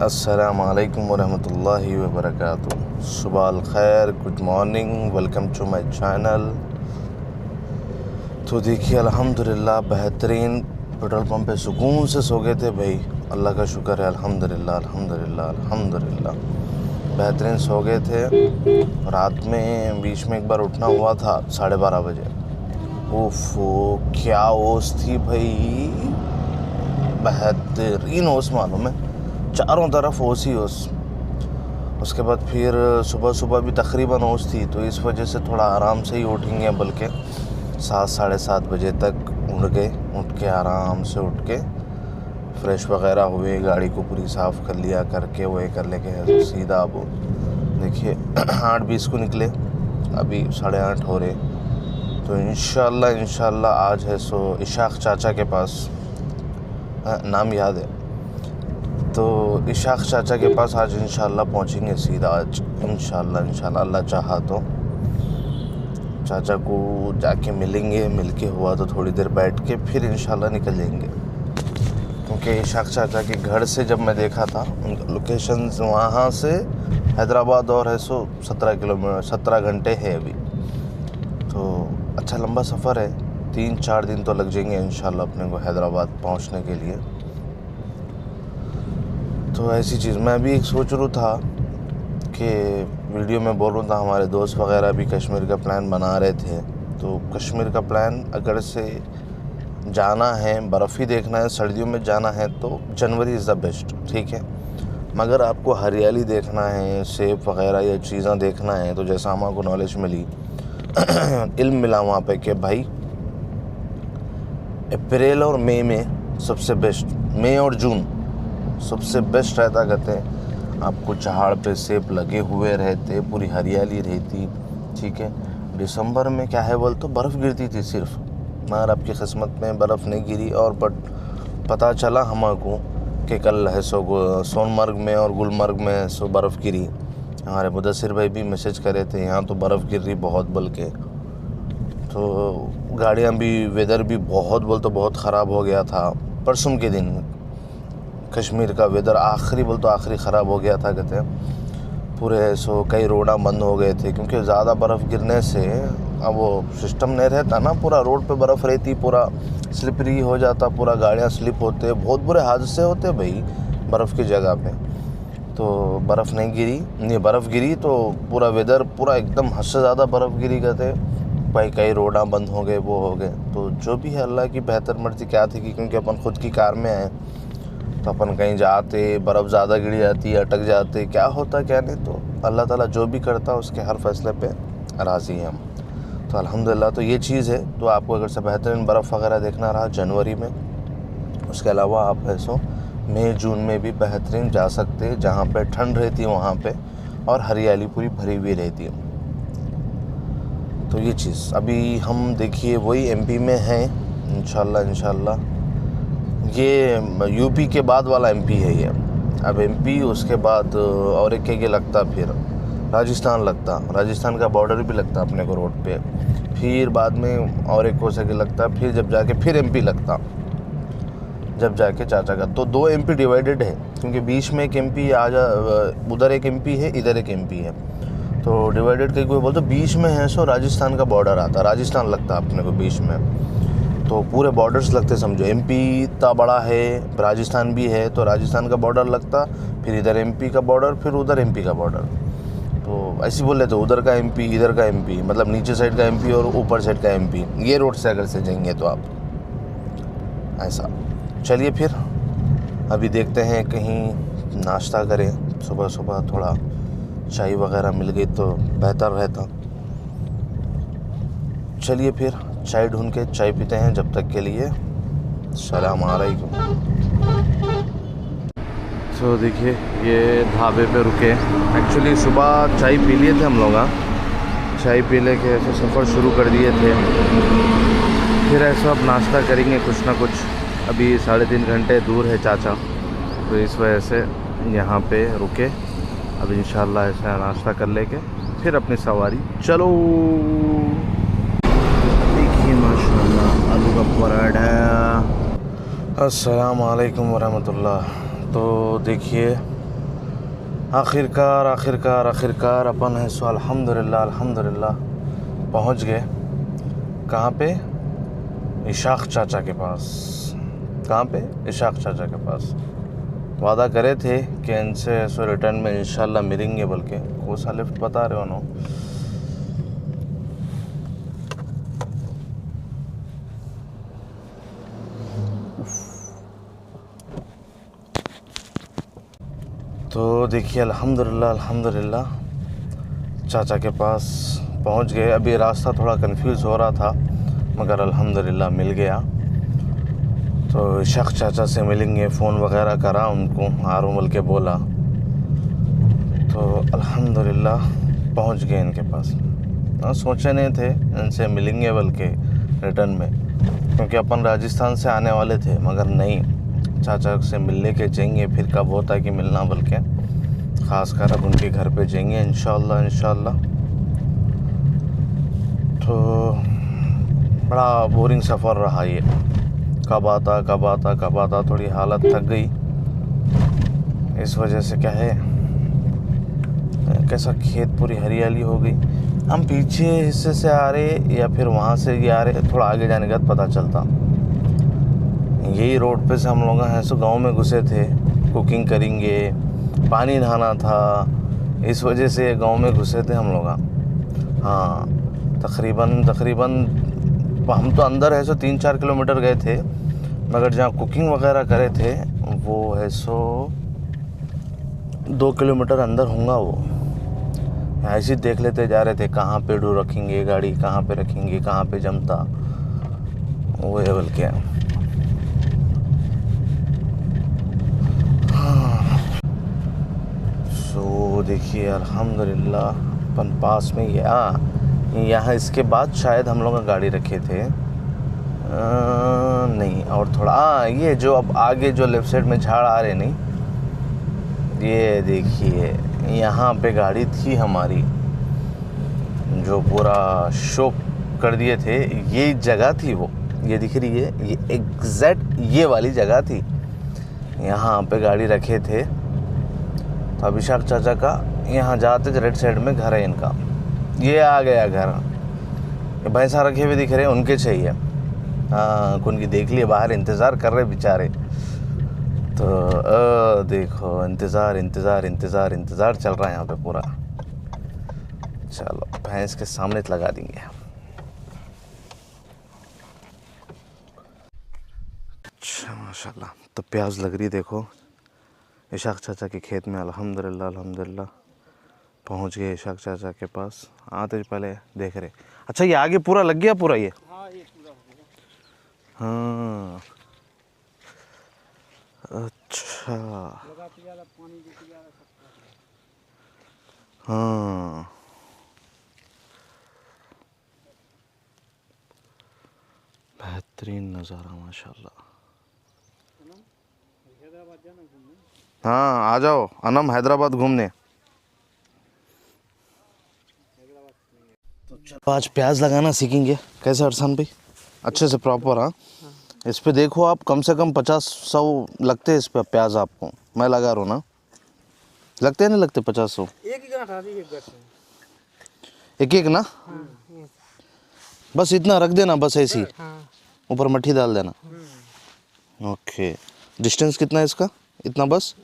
अस्सलामु अलैकुम वरहमतुल्लाहि वबरकातुह। सुबह अल खैर, good morning, welcome to my channel. तो देखिए अल्हम्दुलिल्लाह बेहतरीन पेट्रोल पंप पे सुकून से सो गए थे भाई। अल्लाह का शुक्र है, अल्हम्दुलिल्लाह अल्हम्दुलिल्लाह अल्हम्दुलिल्लाह। बेहतरीन सो गए थे। रात में बीच में एक बार उठना हुआ था 12:30 बजे। ओफो क्या ओस थी भाई, बेहतरीन ओस मालूम है, चारों तरफ ओस ही ओस। उसके बाद फिर सुबह सुबह भी तकरीबन ओस थी, तो इस वजह से थोड़ा आराम से ही उठेंगे, बल्कि 7 साढ़े 7 बजे तक उठ के आराम से उठ के फ्रेश वगैरह हुए, गाड़ी को पूरी साफ़ कर लिया, करके वो कर लेके सीधा अब देखिए 8:20 को निकले, अभी 8:30 हो रहे। तो इंशाल्लाह आज है सो इशाक चाचा के पास, नाम याद है, तो इशाक चाचा के पास आज इंशाल्लाह पहुंचेंगे सीधा। आज इंशाल्लाह अल्लाह चाहा तो चाचा को जाके मिलेंगे, मिलके हुआ तो थोड़ी देर बैठ के फिर इंशाल्लाह निकल जाएंगे। क्योंकि इशाक चाचा के घर से जब मैं देखा था उनका लोकेशन, वहाँ से हैदराबाद और है सो 17 किलोमीटर, 17 घंटे है अभी। तो अच्छा लंबा सफ़र है, 3-4 दिन तो लग जाएंगे इंशाल्लाह अपने को हैदराबाद पहुँचने के लिए। तो ऐसी चीज़ मैं भी एक सोच रहा था कि वीडियो में बोल रहा था, हमारे दोस्त वगैरह भी कश्मीर का प्लान बना रहे थे। तो कश्मीर का प्लान अगर से जाना है, बर्फ़ ही देखना है, सर्दियों में जाना है तो जनवरी इज़ द बेस्ट, ठीक है। मगर आपको हरियाली देखना है, सेब वगैरह ये चीज़ें देखना है, तो जैसा हमारे नॉलेज मिली इल्म मिला वहाँ पे कि भाई अप्रैल और मई में सबसे बेस्ट, मई और जून सबसे बेस्ट रहता। कहते हैं आपको चढ़ाड़ पे सेब लगे हुए रहते, पूरी हरियाली रहती, ठीक है। दिसंबर में क्या है बोल तो बर्फ़ गिरती थी सिर्फ, मगर आपकी किस्मत में बर्फ़ नहीं गिरी। और बट पता चला हमको कि कल है सो सोनमर्ग में और गुलमर्ग में सो बर्फ़ गिरी। हमारे मुदस्सिर भाई भी मैसेज करे थे, यहाँ तो बर्फ़ गिर रही बहुत, बल्कि तो गाड़ियाँ भी, वेदर भी बहुत ख़राब हो गया था। परसों के दिन कश्मीर का वेदर आखिरी ख़राब हो गया था। कहते हैं पूरे सो कई रोड़ा बंद हो गए थे, क्योंकि ज़्यादा बर्फ़ गिरने से अब वो सिस्टम नहीं रहता ना, पूरा रोड पे बर्फ़ रहती, पूरा स्लिपरी हो जाता, पूरा गाड़ियाँ स्लिप होते, बहुत बुरे हादसे होते भाई बर्फ़ की जगह पे। तो बर्फ़ गिरी तो पूरा वेदर पूरा एकदम हद से ज़्यादा बर्फ़ गिरी। कहते भाई कई रोड़ा बंद हो गए, वो हो गए। तो जो भी है अल्लाह की बेहतर मर्ज़ी क्या थी कि क्योंकि अपन ख़ुद की कार में आए, तो अपन कहीं जाते, बर्फ़ ज़्यादा गिर जाती, अटक जाते, क्या होता क्या नहीं। तो अल्लाह ताला जो भी करता उसके हर फैसले पे राज़ी हैं हम। तो अल्हम्दुलिल्लाह, तो ये चीज़ है। तो आपको अगर से बेहतरीन बर्फ़ वगैरह देखना रहा जनवरी में, उसके अलावा आप ऐसो मई जून में भी बेहतरीन जा सकते हैं, जहाँ पे ठंड रहती है वहाँ पे, और हरियाली पूरी भरी हुई रहती है। तो ये चीज़ अभी हम देखिए वही एमपी में हैं इंशाल्लाह। ये यूपी के बाद वाला एमपी है ये। अब एमपी, उसके बाद और एक के लगता, फिर राजस्थान लगता, राजस्थान का बॉर्डर भी लगता अपने को रोड पे। फिर बाद में और एक हो सके लगता, फिर जब जाके फिर एमपी लगता, जब जाके चाचा का। तो 2 एमपी डिवाइडेड है, क्योंकि बीच में एक एमपी उधर एक एमपी है, इधर एक एमपी है। तो डिवाइडेड कहीं कोई बोलते बीच में है सो राजस्थान का बॉर्डर आता, राजस्थान लगता अपने को बीच में। तो पूरे बॉर्डर्स लगते, समझो एमपी इतना बड़ा है, राजस्थान भी है, तो राजस्थान का बॉर्डर लगता, फिर इधर एमपी का बॉर्डर, फिर उधर एमपी का बॉर्डर। तो ऐसे बोले तो उधर का एमपी, इधर का एमपी, मतलब नीचे साइड का एमपी और ऊपर साइड का एमपी, ये रोड से अगर से जाएंगे तो आप ऐसा। चलिए फिर अभी देखते हैं, कहीं नाश्ता करें, सुबह सुबह थोड़ा चाय वगैरह मिल गई तो बेहतर रहता। चलिए फिर चाय ढूंढ के चाय पीते हैं, जब तक के लिए सलाम अलैकुम। तो देखिए ये ढाबे पे रुके, एक्चुअली सुबह चाय पी लिए थे हम लोग, चाय पी ले के ऐसे सफ़र शुरू कर दिए थे। फिर ऐसा अब नाश्ता करेंगे कुछ ना कुछ, अभी 3.5 घंटे दूर है चाचा, तो इस वजह से यहाँ पे रुके। अब इंशाल्लाह ऐसा नाश्ता कर लेके फिर अपनी सवारी चलो। देखिए माशाल्लाह आलू का पराठा। अस्सलाम वालेकुम वरहमतुल्लाह। तो देखिए आखिरकार अपन है सो अल्हम्दुलिल्लाह पहुंच गए। कहाँ पे? इशाक चाचा के पास। कहाँ पे? इशाक चाचा के पास। वादा करे थे कि इनसे सो रिटर्न में इंशाल्लाह मिलेंगे, बल्कि कोसा लिफ्ट बता रहे हो ना। तो देखिए अल्हम्दुलिल्लाह चाचा के पास पहुंच गए। अभी रास्ता थोड़ा कंफ्यूज हो रहा था, मगर अल्हम्दुलिल्लाह मिल गया। तो इशाक चाचा से मिलेंगे, फ़ोन वगैरह करा उनको, आरोमल के बोला, तो अल्हम्दुलिल्लाह पहुंच गए इनके पास। सोचे नहीं थे इनसे मिलेंगे बल्कि रिटर्न में, क्योंकि अपन राजस्थान से आने वाले थे, मगर नहीं, चाचा से मिलने के जाएंगे। फिर कब होता है कि मिलना, बल्कि ख़ास कर अब उनके घर पे जाएंगे इंशाल्लाह। तो बड़ा बोरिंग सफ़र रहा ये, कब आता। थोड़ी हालत थक गई, इस वजह से क्या है, कैसा खेत पूरी हरियाली हो गई। हम पीछे हिस्से से आ रहे या फिर वहाँ से ये आ रहे, थोड़ा आगे जाने के बाद पता चलता। यही रोड पे से हम लोग हैं सो गांव में घुसे थे, कुकिंग करेंगे, पानी नहाना था, इस वजह से गांव में घुसे थे हम लोग। हाँ, तकरीबन हम तो अंदर है सो 3-4 किलोमीटर गए थे, मगर जहाँ कुकिंग वगैरह करे थे वो है सो 2 किलोमीटर अंदर होगा। वो ऐसे ही देख लेते जा रहे थे, कहाँ पे रखेंगे गाड़ी, कहाँ पे रखेंगे, कहाँ पे जमता, वो है बल्कि। सो देखिए अल्हम्दुलिल्लाह अपन पास में यहाँ इसके बाद शायद हम लोग गाड़ी रखे थे, नहीं, और थोड़ा ये जो अब आगे जो लेफ़्ट साइड में झाड़ आ रहे नहीं, ये देखिए यहाँ पे गाड़ी थी हमारी, जो पूरा शो कर दिए थे। ये जगह थी, वो ये दिख रही है, ये एग्जैक्ट ये वाली जगह थी, यहाँ पे गाड़ी रखे थे। तो अभिषेक चाचा का यहाँ जाते राइट साइड में घर है इनका, ये आ गया घर। ये भैंसा रखे हुए दिख रहे हैं, उनके चाहिए। हाँ, उनकी देख लिए, बाहर इंतज़ार कर रहे बेचारे। तो देखो इंतज़ार चल रहा है यहाँ पे पूरा। चलो भैंस के सामने लगा देंगे। अच्छा माशाल्लाह, तो प्याज लग रही, देखो इशाक चाचा के खेत में। अल्हम्दुलिल्लाह पहुँच गए इशाक चाचा के पास। आते पहले देख रहे, अच्छा ये आगे पूरा लग गया पूरा ये? हाँ, ये पूरा हो गया। हाँ अच्छा, पानी हाँ बेहतरीन नज़ारा माशाल्लाह। हाँ आ जाओ अनम, हैदराबाद घूमने। तो आज प्याज लगाना सीखेंगे कैसे अरसान भाई, अच्छे से प्रॉपर। हाँ, इस पे देखो आप, कम से कम 50-100 लगते हैं इस पे प्याज आपको, मैं लगा रहा हूँ ना। लगते हैं नहीं लगते 50-100? एक ना। बस इतना रख देना, बस ऐसी ऊपर मट्टी डाल देना। ओके, डिस्टेंस कितना है इसका? इतना बस।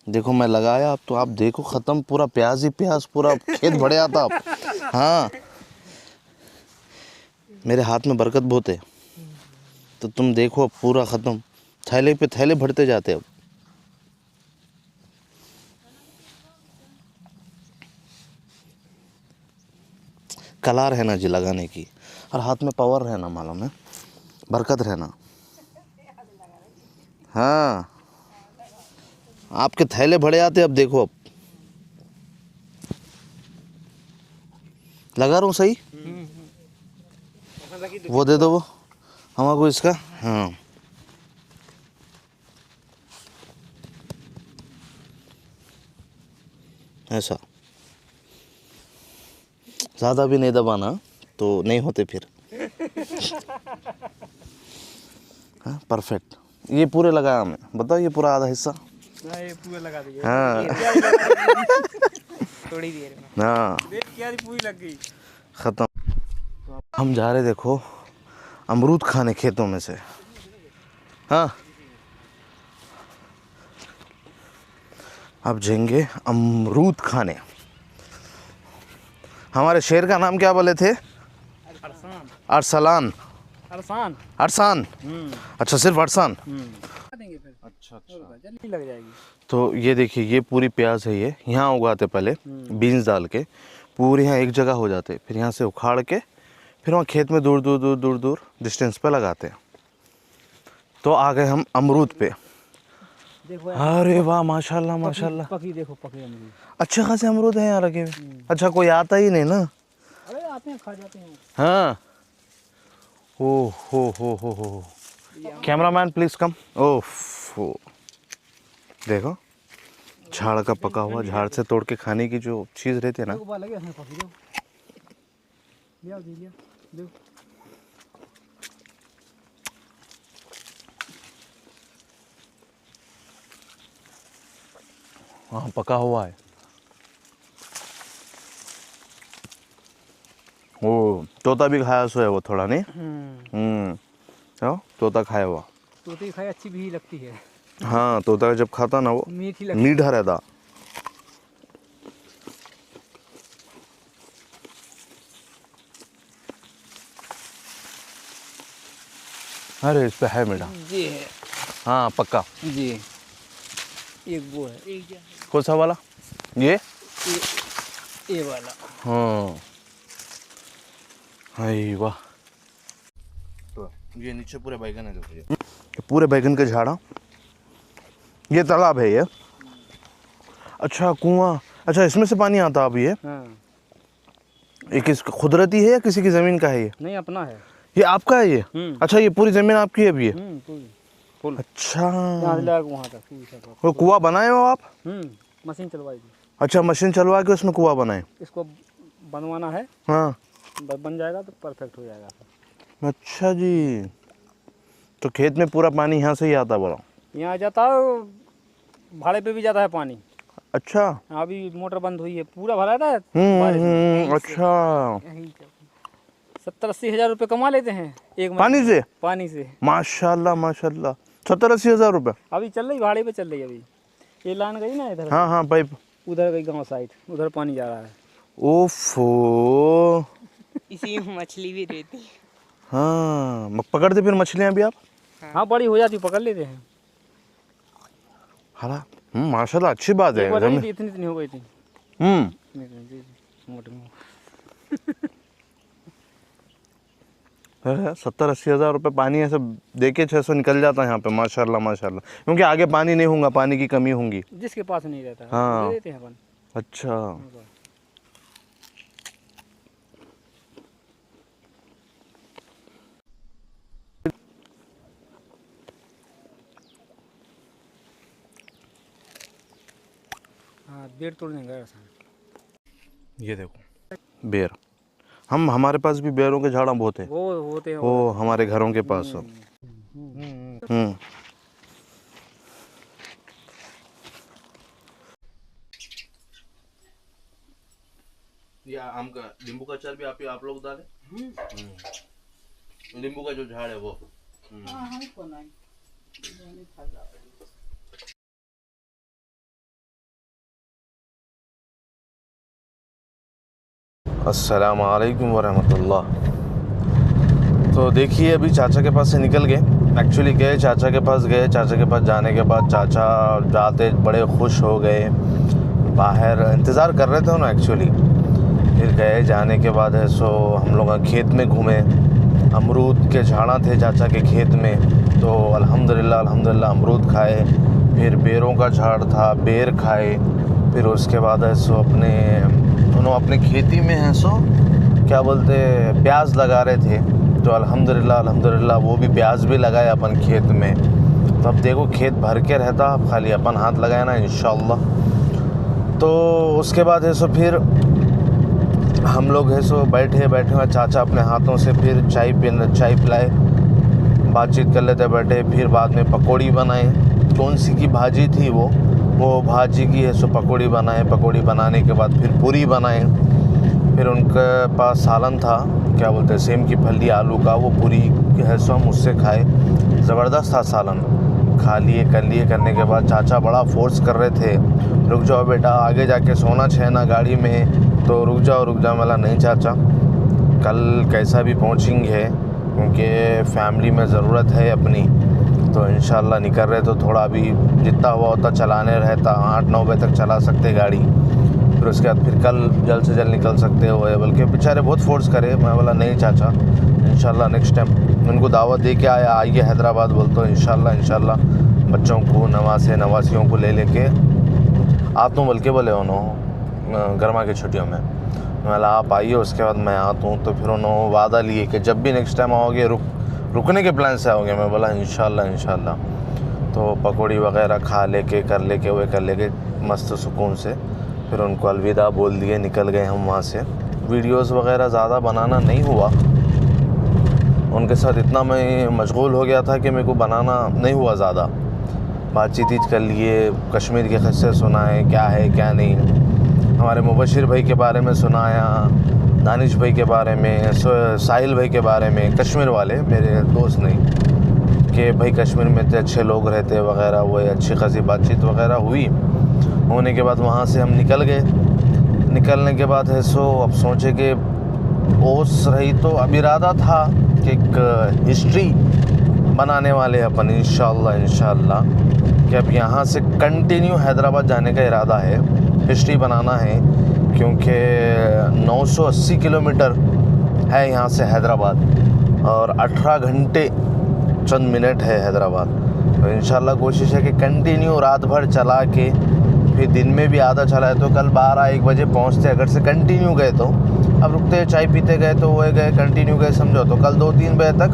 देखो मैं लगाया, अब तो आप देखो ख़त्म, पूरा प्याज ही प्याज, पूरा खेत भरे आता आप। हाँ, मेरे हाथ में बरकत बहुत है, तो तुम देखो अब पूरा ख़त्म, थैले पे थैले भरते जाते अब। कला रहना जी लगाने की, और हाथ में पावर रहना, मालूम है, बरकत रहना। हाँ, आपके थैले भरे आते अब देखो, अब लगा रहा हूँ सही। वो दे दो वो हमको इसका। हाँ ऐसा, ज़्यादा भी नहीं दबाना तो नहीं होते फिर। हाँ परफेक्ट, ये पूरे लगाया हमने, बताओ ये पूरा आधा हिस्सा ना ये पूरा लगा दिए। हाँ थोड़ी देर में हाँ देख क्या पूरी लग गई। ख़त्म। हम जा रहे देखो अमरूद खाने खेतों में से। हाँ अब जाएंगे अमरूद खाने। हमारे शेर का नाम क्या बोले थे? अरसान। अरसलान। अरसान। अरसान। अच्छा सिर्फ अरसान। देंगे फिर। अच्छा जल्दी लग जाएगी। तो ये देखिए ये पूरी प्याज है, ये यहाँ उगाते पहले बीन्स डाल के पूरे यहाँ एक जगह हो जाते, फिर यहाँ से उखाड़ के फिर वहाँ खेत में दूर दूर दूर दूर दूर डिस्टेंस पे लगाते हैं। तो आ गए हम अमरूद पे। देखो अरे वाह माशाल्लाह माशाल्लाह, पकी देखो पकी अमरूद। अच्छे खासे अमरूद हैं यहाँ लगे हुए। अच्छा कोई आता ही नहीं ना? अरे आते हैं खा जाते हैं। हाँ ओ हो कैमरामैन प्लीज कम। ओह देखो झाड़ का पका हुआ, झाड़ से तोड़ के खाने की जो चीज़ रहती है ना। देखो लगे हैं पकी दो। लिया दे लिया दो। हाँ पका हुआ है। ओ तोता भी खाया सो है वो थोड़ा नहीं। तो तोता खाया हुआ। तोते खाई अच्छी भी लगती है। हाँ तोता जब खाता ना वो मीठी लगती मीठा रहता। अरे इस पे है मीठा। जी है। हाँ पक्का। जी एक वो है। एक कौन सा वाला? ये वाला। हाँ हाय वाह। तो ये नीचे पूरे बैगन है, देखो ये पूरे बैगन के झाड़ा। ये तालाब है ये। अच्छा कुआं। अच्छा इसमें से पानी आता अब ये? हाँ। ये किस कुदरती है या किसी की जमीन का है ये? नहीं अपना है। ये आपका है ये? अच्छा ये पूरी जमीन आपकी है अभी ये? पूरी फुल। अच्छा यहाँ से लगा वहाँ तक पूरी सब। वो कुआं बनाए हो आप? मशीन चलवाई थी। अच्छा मशीन चलवा के उसमें कुआं बनाए। इसको बनवाना है। हाँ बन जाएगा तो परफेक्ट हो जाएगा। अच्छा जी। तो खेत में पूरा पानी यहाँ से ही आता बोला? यहाँ जाता है, भाड़े पे भी जाता है पानी। अच्छा अभी मोटर बंद हुई है, पूरा भरा था बारिश में। अच्छा 70-80 हज़ार रुपये कमा लेते हैं एक पानी से? पानी से माशाल्लाह माशाल्लाह 70-80 हज़ार रुपये। अभी चल रही, भाड़े पे चल रही अभी। ये लाइन गई ना इधर। हाँ हाँ पाइप उधर गई गांव साइड, उधर पानी जा रहा है। ओफो। इसी में मछली भी रहती है। हाँ पकड़ते फिर मछलियाँ भी आप? हाँ बड़ी हो जाती, पकड़ लेते हैं। हाँ माशाल्लाह अच्छी बात है। एक बार नहीं थी, इतनी हो गई थी। मोटी 70-80 हज़ार रुपये पानी ऐसे दे के 600 निकल जाता है यहाँ पे माशाल्लाह माशाल्लाह। क्योंकि आगे पानी नहीं होगा, पानी की कमी होंगी। जिसके पास नहीं रहता है हाँ। दे देते हैं अपन। अच्छा हाँ बेर तोड़ने गए। ये देखो बेर। हमारे पास भी बेरों के झाड़ा बहुत है। वो होते हैं वो हमारे घरों के पास हो। या आम का नींबू का अचार भी आप लोग डाले? नींबू का जो झाड़ है वो। अस्सलाम वालेकुम वरहमतुल्लाह। तो देखिए अभी चाचा के पास से निकल गए। एक्चुअली गए चाचा के पास गए, चाचा के पास जाने के बाद चाचा जाते बड़े खुश हो गए। बाहर इंतज़ार कर रहे थे ना एक्चुअली। फिर गए, जाने के बाद है सो हम लोग खेत में घूमे। अमरूद के झाड़ा थे चाचा के खेत में, तो अल्हम्दुलिल्लाह अल्हम्दुलिल्लाह अमरूद खाए। फिर बेरों का झाड़ था, बेर खाए। फिर उसके बाद है सो उन्होंने अपने खेती में है सो क्या बोलते प्याज लगा रहे थे, तो अल्हम्दुलिल्लाह अल्हम्दुलिल्लाह वो भी प्याज भी लगाए अपन खेत में। तो अब देखो खेत भर के रहता, अब खाली अपन हाथ लगाए ना इंशाअल्लाह। तो उसके बाद है सो फिर हम लोग है सो बैठे हुए चाचा अपने हाथों से फिर चाय पिलाए, बातचीत कर लेते बैठे। फिर बाद में पकौड़ी बनाए, कौन सी की भाजी थी वो भाजी की है सो पकौड़ी बनाए, पकौड़ी बनाने के बाद फिर पूरी बनाए, फिर उनके पास सालन था, क्या बोलते हैं, सेम की फली आलू का, वो पूरी है सो हम उससे खाए। ज़बरदस्त था सालन, खा लिए कर लिए। करने के बाद चाचा बड़ा फोर्स कर रहे थे, रुक जाओ बेटा आगे जाके सोना है ना गाड़ी में, तो रुक जाओ। मला नहीं चाचा, कल कैसा भी पहुँचेंगे क्योंकि फैमिली में ज़रूरत है अपनी, तो इंशाल्लाह निकल रहे तो थोड़ा अभी जितना हुआ होता चलाने रहता, 8-9 बजे तक चला सकते गाड़ी, फिर उसके बाद फिर कल जल्द से जल्द निकल सकते हो। बल्कि बेचारे बहुत फोर्स करे। मैं बोला नहीं चाचा, इंशाल्लाह नेक्स्ट टाइम उनको दावत दे के आइए हैदराबाद, बोलते हो इंशाल्लाह बच्चों को नवासियों को ले लेके आता हूँ, बल्कि बोले उन्होंने गर्मा की छुट्टियों में। बोला आप आइए, उसके बाद मैं आता हूँ। तो फिर उन्होंने वादा लिए कि जब भी नेक्स्ट टाइम आओगे रुकने के प्लान से आओगे। मैं बोला इंशाल्लाह। तो पकौड़ी वगैरह खा लेके कर लेके मस्त सुकून से फिर उनको अलविदा बोल दिए, निकल गए हम वहाँ से। वीडियोस वगैरह ज़्यादा बनाना नहीं हुआ, उनके साथ इतना मैं मशगूल हो गया था कि मेरे को बनाना नहीं हुआ ज़्यादा। बातचीत कर लिए, कश्मीर के किस्से सुनाए, क्या है क्या नहीं, हमारे मुबशिर भाई के बारे में सुनाया, दानिश भाई के बारे में, साहिल भाई के बारे में, कश्मीर वाले मेरे दोस्त नहीं, कि भाई कश्मीर में इतने अच्छे लोग रहते वगैरह, वो अच्छी खासी बातचीत वगैरह हुई। होने के बाद वहाँ से हम निकल गए। निकलने के बाद है सो अब सोचे कि ओस रही, तो अब इरादा था कि एक हिस्ट्री बनाने वाले अपन इंशाल्लाह कि अब यहाँ से कंटिन्यू हैदराबाद जाने का इरादा है, हिस्ट्री बनाना है, क्योंकि 980 किलोमीटर है यहाँ से हैदराबाद और 18 घंटे चंद मिनट है हैदराबाद। तो इंशाल्लाह कोशिश है कि कंटिन्यू रात भर चला के फिर दिन में भी आधा चला है तो कल 12-1 बजे पहुँचते। अगर से कंटिन्यू गए तो अब रुकते चाय पीते गए तो वो गए, कंटिन्यू गए समझो तो कल 2-3 बजे तक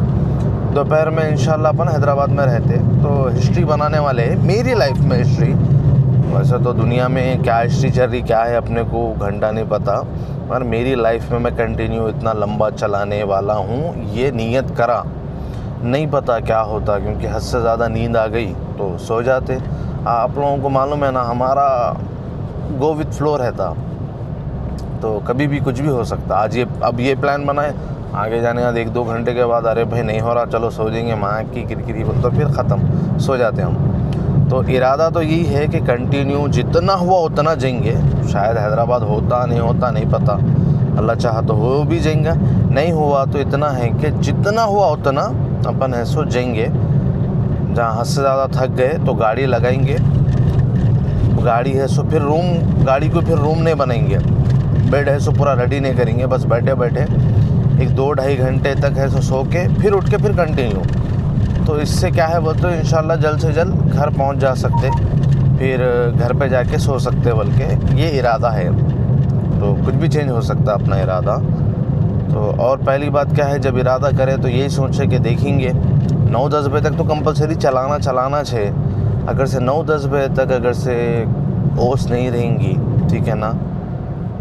दोपहर में इंशाल्लाह अपन हैदराबाद में रहते। तो हिस्ट्री बनाने वाले हैं, मेरी लाइफ में हिस्ट्री। वैसे तो दुनिया में क्या हिस्ट्री चल रही क्या है अपने को घंटा नहीं पता, पर मेरी लाइफ में मैं कंटिन्यू इतना लंबा चलाने वाला हूँ, ये नीयत करा। नहीं पता क्या होता, क्योंकि हद से ज़्यादा नींद आ गई तो सो जाते। आप लोगों को मालूम है ना, हमारा गो विथ फ्लो रहता, तो कभी भी कुछ भी हो सकता। आज अब ये प्लान बनाए, आगे जाने का 1-2 घंटे के बाद अरे भाई नहीं हो रहा, चलो सो जाएंगे, माँ की किरकिरी बोल, तो फिर ख़त्म, सो जाते हम। तो इरादा तो यही है कि कंटिन्यू जितना हुआ उतना जाएंगे। शायद हैदराबाद होता नहीं होता नहीं पता, अल्लाह चाहा तो हो भी जाएंगे, नहीं हुआ तो इतना है कि जितना हुआ उतना अपन है सो जाएंगे। जहाँ हद से ज़्यादा थक गए तो गाड़ी लगाएंगे, गाड़ी है सो फिर गाड़ी को फिर रूम नहीं बनाएंगे, बेड है सो पूरा रेडी नहीं करेंगे, बस बैठे 1-2-2.5 घंटे तक है सो के फिर उठ के फिर कंटिन्यू। तो इससे क्या है बोलते हैं इंशाल्लाह जल्द से जल्द घर पहुंच जा सकते, फिर घर पे जाके सो सकते, बल्कि ये इरादा है। तो कुछ भी चेंज हो सकता है अपना इरादा। तो और पहली बात क्या है, जब इरादा करें तो यही सोचे कि देखेंगे 9-10 बजे तक तो कंपलसरी चलाना है। अगर से 9-10 बजे तक अगर से ओस नहीं रहेंगी, ठीक है ना,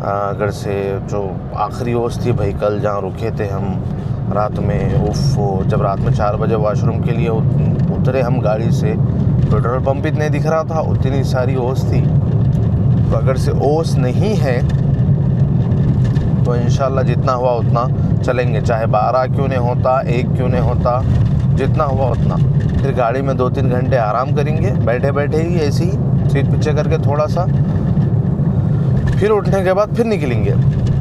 अगर से जो आखिरी ओस थी भाई कल जहाँ रुके थे हम रात में, जब रात में 4 बजे वॉशरूम के लिए उतरे हम गाड़ी से, पेट्रोल पंप इतने दिख रहा था, उतनी सारी ओस थी। तो अगर से ओस नहीं है तो इंशाल्लाह जितना हुआ उतना चलेंगे, चाहे 12 क्यों नहीं होता, 1 क्यों नहीं होता, जितना हुआ उतना। फिर गाड़ी में 2-3 घंटे आराम करेंगे बैठे ही, ऐसे ही सीट पीछे करके थोड़ा सा, फिर उठने के बाद फिर निकलेंगे।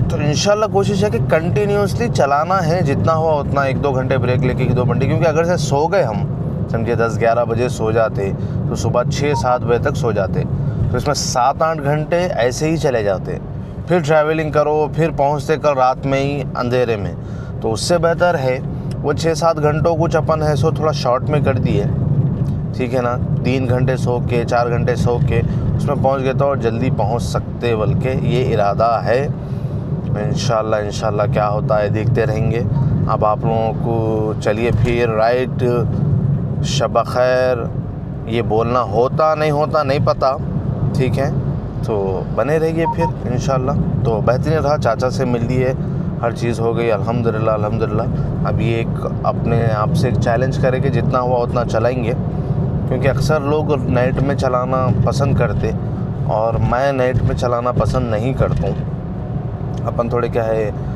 तो इंशाल्लाह कोशिश है कि कंटिन्यूसली चलाना है, जितना हुआ उतना, 1-2 घंटे ब्रेक लेके 1-2 घंटे, क्योंकि अगर से सो गए हम समझिए 10-11 बजे सो जाते तो सुबह 6-7 बजे तक सो जाते, तो इसमें 7-8 घंटे ऐसे ही चले जाते। फिर ट्रैवलिंग करो, फिर पहुंचते कल रात में ही अंधेरे में। तो उससे बेहतर है वो 6-7 घंटों कुछ अपन है सो थोड़ा शॉर्ट में कर दिए, ठीक है ना, 3 घंटे सो के 4 घंटे सो के उसमें पहुंच गए तो और जल्दी पहुंच सकते, बल्कि ये इरादा है। इंशाल्लाह क्या होता है देखते रहेंगे। अब आप लोगों को चलिए फिर राइट शब खैर ये बोलना होता नहीं पता, ठीक है, तो बने रहिए फिर इंशाल्लाह। तो बेहतरीन रहा, चाचा से मिल लिए, हर चीज़ हो गई अल्हम्दुलिल्लाह। अब ये एक अपने आप से एक चैलेंज करें कि जितना हुआ उतना चलाएंगे, क्योंकि अक्सर लोग नाइट में चलाना पसंद करते और मैं नाइट में चलाना पसंद नहीं करता हूँ। अपन थोड़े क्या है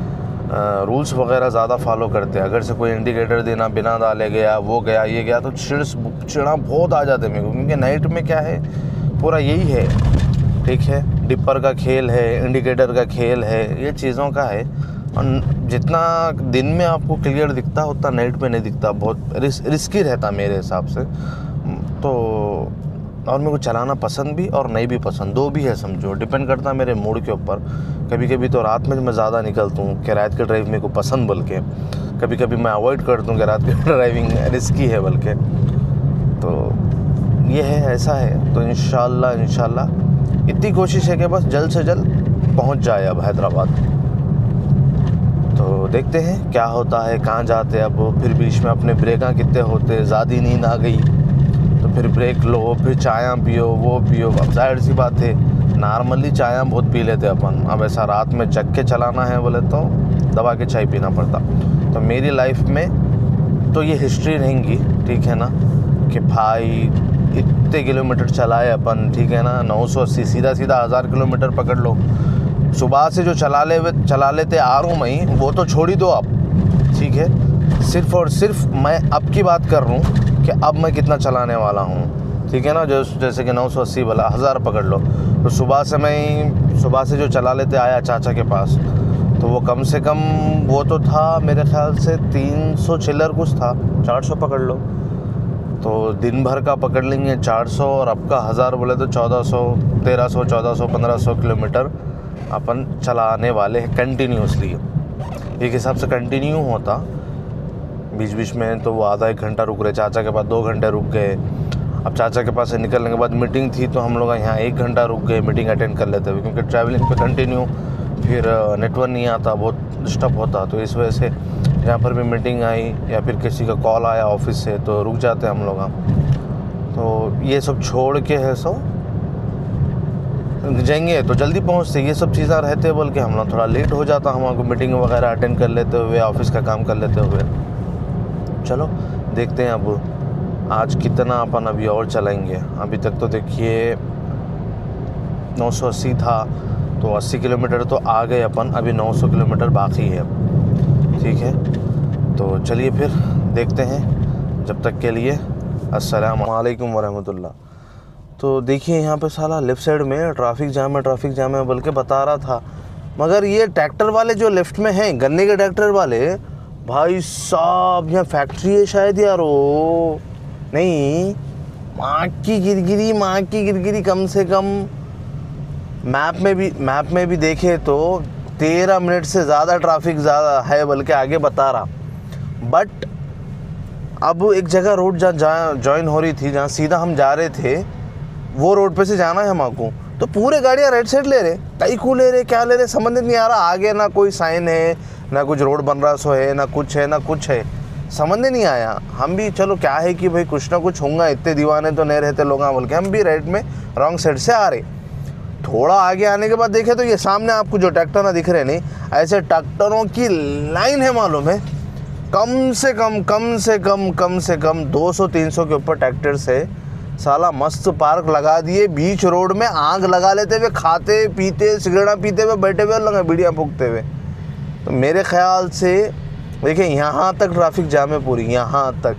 रूल्स वगैरह ज़्यादा फॉलो करते हैं। अगर से कोई इंडिकेटर देना बिना डाले गया, वो गया, ये गया, तो चिड़ा बहुत आ जाते मेरे को, क्योंकि नाइट में क्या है पूरा यही है, ठीक है, डिपर का खेल है, इंडिकेटर का खेल है, ये चीज़ों का है। और जितना दिन में आपको क्लियर दिखता उतना नाइट में नहीं दिखता, बहुत रिस्की रहता मेरे हिसाब से। तो और मेरे को चलाना पसंद भी और नहीं भी पसंद, दो भी है समझो, डिपेंड करता है मेरे मूड के ऊपर। कभी कभी तो रात में मैं ज़्यादा निकलता हूँ कि रात की ड्राइव मेरे को पसंद, बल्कि कभी कभी मैं अवॉइड करता हूँ कि रात की ड्राइविंग रिस्की है बल्कि। तो ये है, ऐसा है। तो इंशाल्लाह इतनी कोशिश है कि बस जल्द से जल्द पहुँच जाए अब हैदराबाद। तो देखते हैं क्या होता है, कहाँ जाते हैं अब। फिर बीच में अपने ब्रेक कितने होते, ज़्यादा नींद आ गई तो फिर ब्रेक लो, फिर चाय पियो, वो पियो। अब जाहिर सी बात है नॉर्मली चाय बहुत पी लेते अपन, अब ऐसा रात में जग के चलाना है बोले तो दबा के चाय पीना पड़ता। तो मेरी लाइफ में तो ये हिस्ट्री रहेंगी, ठीक है ना, कि भाई इतने किलोमीटर चलाए अपन, ठीक है ना, 980 सीधा 1000 किलोमीटर पकड़ लो। सुबह से जो चला लेते आ रहा हूँ मैं, वो तो छोड़ ही दो आप, ठीक है। सिर्फ और सिर्फ मैं अब की बात कर रहा हूँ कि अब मैं कितना चलाने वाला हूँ, ठीक है ना। जैसे कि 980 वाला 1000 पकड़ लो, तो सुबह से जो चला लेते आया चाचा के पास, तो वो कम से कम वो तो था मेरे ख्याल से 300 चिल्लर कुछ था, 400 पकड़ लो। तो दिन भर का पकड़ लेंगे 400, और अब का 1000 बोले तो 1400, 1300, 1400, 1500 किलोमीटर अपन चलाने वाले हैं कंटिन्यूसली। एक हिसाब से कंटिन्यू होता, बीच बीच में तो वो आधा 1 घंटा रुक रहे, चाचा के पास 2 घंटे रुक गए। अब चाचा के पास से निकलने के बाद मीटिंग थी तो हम लोग यहाँ 1 घंटा रुक गए मीटिंग अटेंड कर लेते हुए, क्योंकि ट्रैवलिंग पे कंटिन्यू फिर नेटवर्क नहीं आता, बहुत डिस्टर्ब होता। तो इस वजह से जहाँ पर भी मीटिंग आई या फिर किसी का कॉल आया ऑफिस से तो रुक जाते हम लोग। तो ये सब छोड़ के है सो जाएंगे तो जल्दी पहुँचते, ये सब चीज़ें रहते बोल के हम लोग थोड़ा लेट हो जाता हमको मीटिंग वगैरह अटेंड कर लेते हुए, ऑफिस का काम कर लेते हुए। चलो देखते हैं अब आज कितना अपन अभी और चलाएंगे। अभी तक तो देखिए 980 था, तो 80 किलोमीटर तो आ गए अपन, अभी 900 किलोमीटर बाकी है, ठीक है। तो चलिए फिर देखते हैं, जब तक के लिए अस्सलाम वालेकुम वरहमतुल्लाह। तो देखिए यहाँ पे साला लेफ़्ट साइड में ट्रैफिक जाम है बोल के बता रहा था, मगर ये ट्रैक्टर वाले जो लेफ़्ट में हैं, गन्ने के ट्रैक्टर वाले, भाई साहब यहाँ फैक्ट्री है शायद यार, वो नहीं, माँ की गिरगिरी कम से कम मैप में भी देखे तो 13 मिनट से ज़्यादा ट्रैफिक ज़्यादा है बल्कि आगे बता रहा। बट अब एक जगह रोड जहाँ जॉइन हो रही थी, जहाँ सीधा हम जा रहे थे, वो रोड पे से जाना है हमको, तो पूरे गाड़ियाँ राइट साइड ले रहे, कई को ले रहे, क्या ले रहे समझ नहीं आ रहा। आगे ना कोई साइन है, ना कुछ रोड बन रहा सो है, ना कुछ है, समझ नहीं आया। हम भी चलो क्या है कि भाई कुछ ना कुछ होगा, इतने दीवाने तो नहीं रहते लोग बोल के हम भी राइट में रॉन्ग साइड से आ रहे। थोड़ा आगे आने के बाद देखे तो ये सामने आपको जो ट्रैक्टर ना दिख रहे नहीं, ऐसे ट्रैक्टरों की लाइन है, मालूम है, कम से कम 200-300 के ऊपर ट्रैक्टर से साला मस्त पार्क लगा दिए बीच रोड में, आग लगा लेते हुए, खाते पीते सिगरेट पीते हुए बैठे हुए लगे, बीड़ियाँ फूकते हुए। तो मेरे ख्याल से देखिए यहाँ तक ट्रैफिक जाम है पूरी, यहाँ तक।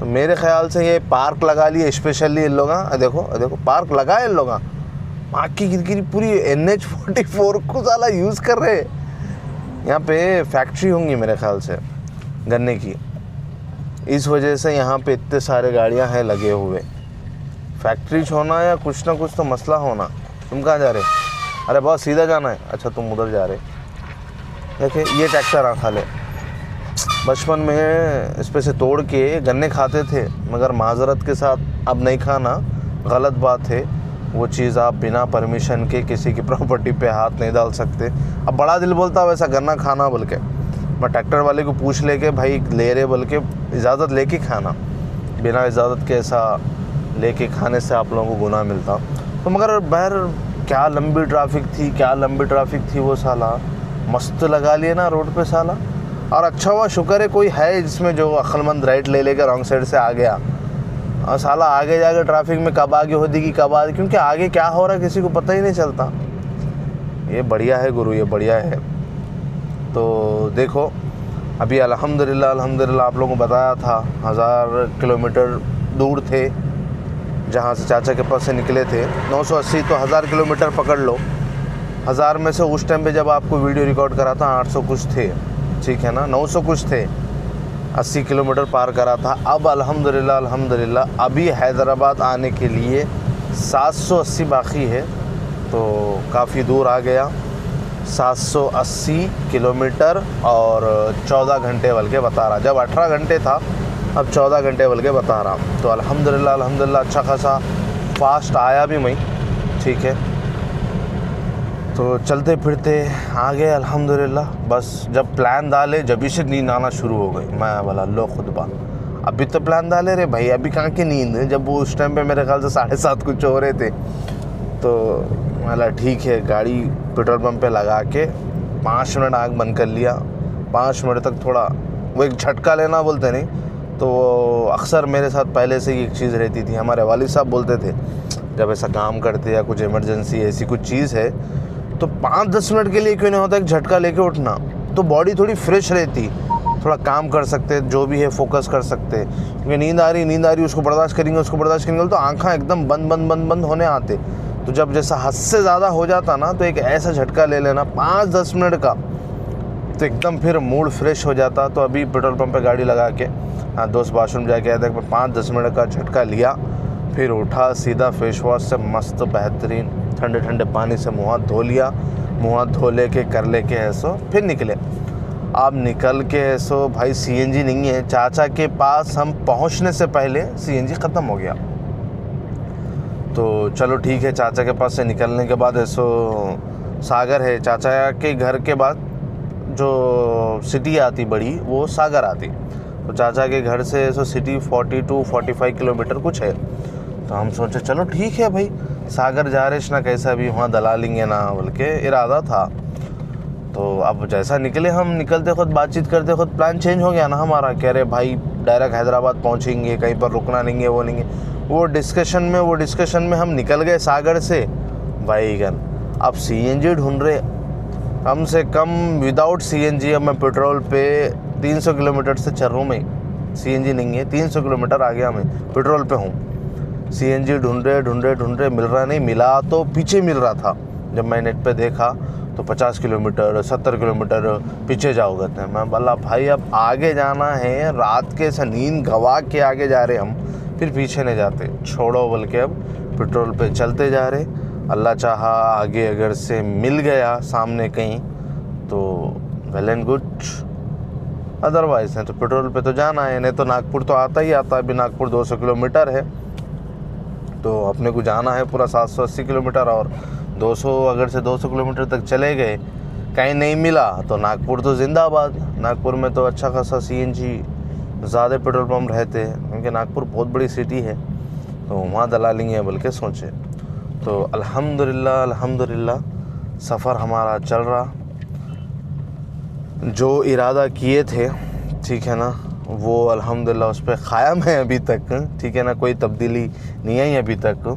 तो मेरे ख्याल से ये पार्क लगा लिए स्पेशली इन लोग, देखो पार्क लगाए इन लोग, आग की गिरगिरी पूरी NH-44 को साला यूज़ कर रहे हैं। यहाँ पे फैक्ट्री होंगी मेरे ख्याल से गन्ने की, इस वजह से यहाँ पे इतने सारे गाड़ियाँ हैं लगे हुए। फैक्ट्री होना या कुछ ना कुछ तो मसला होना। तुम कहाँ जा रहे? अरे बहुत सीधा जाना है, अच्छा तुम उधर जा रहे। देखिए ये ट्रैक्टर आ खाले, बचपन में इस पे से तोड़ के गन्ने खाते थे, मगर माजरत के साथ अब नहीं खाना, गलत बात है। वो चीज़ आप बिना परमिशन के किसी की प्रॉपर्टी पे हाथ नहीं डाल सकते। अब बड़ा दिल बोलता वैसा गन्ना खाना बोल के, मैं ट्रैक्टर वाले को पूछ ले के भाई ले रहे बोल के इजाज़त लेके खाना, बिना इजाज़त के ऐसा लेके खाने से आप लोगों को गुनाह मिलता। तो मगर बहर क्या लंबी ट्रैफिक थी वो साला, मस्त लगा लिए ना रोड पे साला। और अच्छा हुआ शुक्र है कोई है जिसमें जो अक्लमंद राइट ले लेकर रॉन्ग साइड से आ गया, और साला आगे जाके ट्रैफिक में कब आगे हो देगी कब आगे, क्योंकि आगे क्या हो रहा है किसी को पता ही नहीं चलता। ये बढ़िया है गुरु, ये बढ़िया है। तो देखो अभी अल्हम्दुलिल्लाह आप लोगों को बताया था 1000 किलोमीटर दूर थे जहाँ से चाचा के पास से निकले थे। 980 तो 1000 किलोमीटर पकड़ लो। 1000 में से उस टाइम पे जब आपको वीडियो रिकॉर्ड करा था 800 कुछ थे, ठीक है ना, 900 कुछ थे। 80 किलोमीटर पार करा था। अब अल्हम्दुलिल्लाह अभी हैदराबाद आने के लिए 780 बाकी है, तो काफ़ी दूर आ गया। 780 किलोमीटर और 14 घंटे बल्कि बता रहा, जब 18 घंटे था अब 14 घंटे बल्कि बता रहा। तो अल्हम्दुलिल्लाह अच्छा खासा फास्ट आया भी मैं, ठीक है। तो चलते फिरते आ गए अल्हम्दुलिल्लाह। बस जब प्लान डाले जब से नींद आना शुरू हो गई। मैं बोला लो खुदबा, अभी तो प्लान डाले रे भाई, अभी कहाँ की नींद है, जब वो उस टाइम पे मेरे ख्याल से 7:30 कुछ हो रहे थे। तो बोला ठीक है, गाड़ी पेट्रोल पंप पे लगा के 5 मिनट आँख बंद कर लिया। 5 मिनट तक थोड़ा वो एक झटका लेना बोलते नहीं, तो अक्सर मेरे साथ पहले से ही एक चीज़ रहती थी। हमारे वालिद साहब बोलते थे जब ऐसा काम करते या कुछ इमरजेंसी ऐसी कुछ चीज़ है तो 5-10 मिनट के लिए क्यों नहीं होता एक झटका लेके उठना, तो बॉडी थोड़ी फ्रेश रहती, थोड़ा काम कर सकते, जो भी है फोकस कर सकते। क्योंकि नींद आ रही उसको बर्दाश्त करेंगे तो आँखें एकदम बंद होने आते। तो जब जैसा हद से ज़्यादा हो जाता ना, तो एक ऐसा झटका ले लेना 5-10 मिनट का, तो एकदम फिर मूड फ्रेश हो जाता। तो अभी पेट्रोल पंप पे गाड़ी लगा के दोस्त वॉशरूम जाके आया था, 5-10 मिनट का झटका लिया, फिर उठा सीधा फेस वॉश से मस्त बेहतरीन ठंडे पानी से मुँह हाथ धो लिया। मुँह हाथ धो लेके कर लेके ऐसो फिर निकले। अब निकल के ऐसो भाई सीएनजी नहीं है, चाचा के पास हम पहुंचने से पहले सीएनजी ख़त्म हो गया। तो चलो ठीक है, चाचा के पास से निकलने के बाद ऐसो सागर है, चाचा के घर के बाद जो सिटी आती बड़ी वो सागर आती। तो चाचा के घर से ऐसो सिटी 42-45 किलोमीटर कुछ है। तो हम सोचे चलो ठीक है भाई, सागर जा रहे ना कैसा भी वहाँ दला लेंगे ना बोल के इरादा था। तो अब जैसा निकले, हम निकलते खुद बातचीत करते खुद प्लान चेंज हो गया ना हमारा। कह रहे भाई डायरेक्ट हैदराबाद पहुँचेंगे, कहीं पर रुकना नहीं है, वो नहीं है। वो डिस्कशन में हम निकल गए सागर से भाईगन। अब सीएनजी ढूंढ रहे, कम से कम विदाउट सीएनजी अब मैं पेट्रोल पे 300 किलोमीटर से चल रहा हूँ मैं, सीएनजी नहीं है, 300 किलोमीटर आ गया मैं पेट्रोल पे हूँ। सीएनजी ढूंढ रहे मिल रहा नहीं, मिला तो पीछे मिल रहा था। जब मैं नेट पे देखा तो 50 किलोमीटर 70 किलोमीटर पीछे जाओ कहते हैं। मैं बोला भाई अब आगे जाना है, रात के से नींद गवा के आगे जा रहे हम, फिर पीछे नहीं जाते, छोड़ो बोल के अब पेट्रोल पे चलते जा रहे। अल्लाह चाहा आगे अगर से मिल गया सामने कहीं तो वेल एंड गुड, अदरवाइज नहीं तो पेट्रोल पे तो जाना है। नहीं तो नागपुर तो आता ही आता है, अभी नागपुर 200 किलोमीटर है, तो अपने को जाना है पूरा 780 किलोमीटर। और 200 अगर से 200 किलोमीटर तक चले गए, कहीं नहीं मिला तो नागपुर तो जिंदाबाद। नागपुर में तो अच्छा खासा सीएनजी ज़्यादा पेट्रोल पंप रहते हैं, क्योंकि नागपुर बहुत बड़ी सिटी है, तो वहाँ दला लेंगे बोल के सोचे। तो अल्हम्दुलिल्लाह सफ़र हमारा चल रहा, जो इरादा किए थे ठीक है ना, वो अल्हम्दुलिल्लाह उस पर क़ायम है अभी तक, ठीक है ना, कोई तब्दीली नहीं आई अभी तक।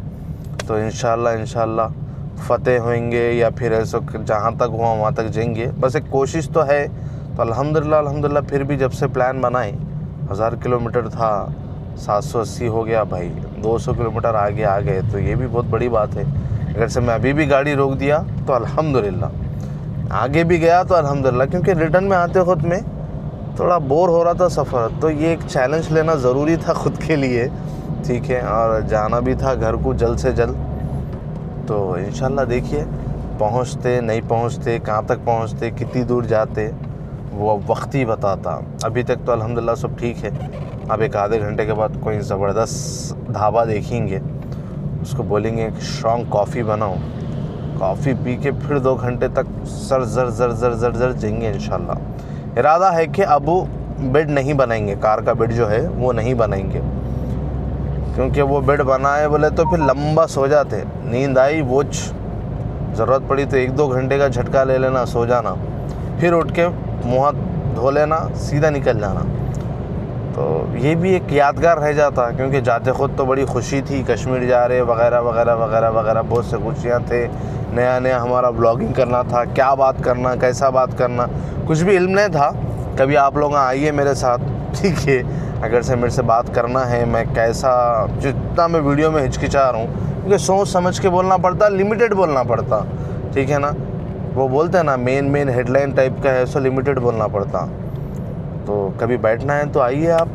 तो इंशाल्लाह फ़तेह होंगे या फिर ऐसा जहाँ तक हुआ वहाँ तक जाएंगे, बस एक कोशिश तो है। तो अल्हम्दुलिल्लाह फिर भी जब से प्लान बनाए 1000 किलोमीटर था 780 हो गया भाई, 200 किलोमीटर आगे आ गए, तो ये भी बहुत बड़ी बात है। अगर से मैं अभी भी गाड़ी रोक दिया तो अल्हम्दुलिल्लाह, आगे भी गया तो अल्हम्दुलिल्लाह, क्योंकि रिटर्न में आते खुद में थोड़ा बोर हो रहा था सफ़र, तो ये एक चैलेंज लेना ज़रूरी था खुद के लिए, ठीक है। और जाना भी था घर को जल्द से जल्द। तो इंशाल्लाह देखिए पहुँचते नहीं पहुँचते, कहाँ तक पहुँचते, कितनी दूर जाते, वो वक्त ही बताता। अभी तक तो अल्हम्दुलिल्लाह सब ठीक है। अब एक आधे घंटे के बाद कोई ज़बरदस्त ढाबा देखेंगे, उसको बोलेंगे स्ट्रॉन्ग कॉफ़ी बनाओ, कॉफ़ी पी के फिर 2 घंटे तक सर जर जाएंगे इंशाल्लाह। इरादा है कि अब बेड नहीं बनाएंगे, कार का बेड जो है वो नहीं बनाएंगे, क्योंकि वो बेड बनाए बोले तो फिर लंबा सो जाते, नींद आई वो ज़रूरत पड़ी तो 1-2 घंटे का झटका ले लेना, सो जाना, फिर उठ के मुँह हाथ धो लेना, सीधा निकल जाना। तो तो ये भी एक यादगार रह जाता, क्योंकि जाते खुद तो बड़ी खुशी थी, कश्मीर जा रहे वगैरह वगैरह वगैरह वगैरह, बहुत से खुशियाँ थे। नया नया हमारा ब्लॉगिंग करना था, क्या बात करना, कैसा बात करना, कुछ भी इल्म नहीं था। कभी आप लोग आइए मेरे साथ, ठीक है, अगर से मेरे से बात करना है, मैं कैसा, जितना मैं वीडियो में हिचकिचा रहा हूँ, क्योंकि सोच समझ के बोलना पड़ता, लिमिटेड बोलना पड़ता, ठीक है ना। वो बोलते हैं ना मेन हेडलाइन टाइप का है, सो लिमिटेड बोलना पड़ता। तो कभी बैठना है तो आइए आप,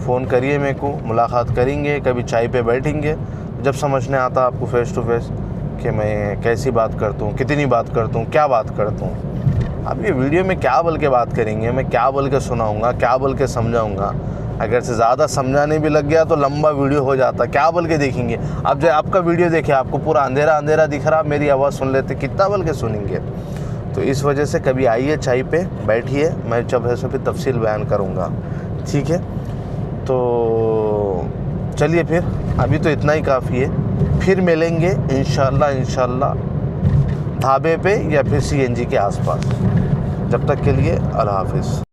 फ़ोन करिए मेरे को, मुलाकात करेंगे, कभी चाय पे बैठेंगे, जब समझने आता आपको फेस टू फेस कि मैं कैसी बात करता हूँ, कितनी बात करता हूँ, क्या बात करता हूँ। अब ये वीडियो में क्या बोल के बात करेंगे, मैं क्या बोल के सुनाऊँगा, क्या बोल के समझाऊँगा। अगर से ज़्यादा समझाने भी लग गया तो लंबा वीडियो हो जाता, क्या बोल के देखेंगे। अब जो आपका वीडियो देखे, आपको पूरा अंधेरा अंधेरा दिख रहा, मेरी आवाज़ सुन लेते, कितना बोल के सुनेंगे। तो इस वजह से कभी आइए चाय पे बैठिए, मैं जब है सो फिर तफसील बयान करूँगा, ठीक है। तो चलिए फिर, अभी तो इतना ही काफ़ी है, फिर मिलेंगे इंशाल्लाह ढाबे पे या फिर CNG के आसपास। जब तक के लिए अल्लाह हाफिज़।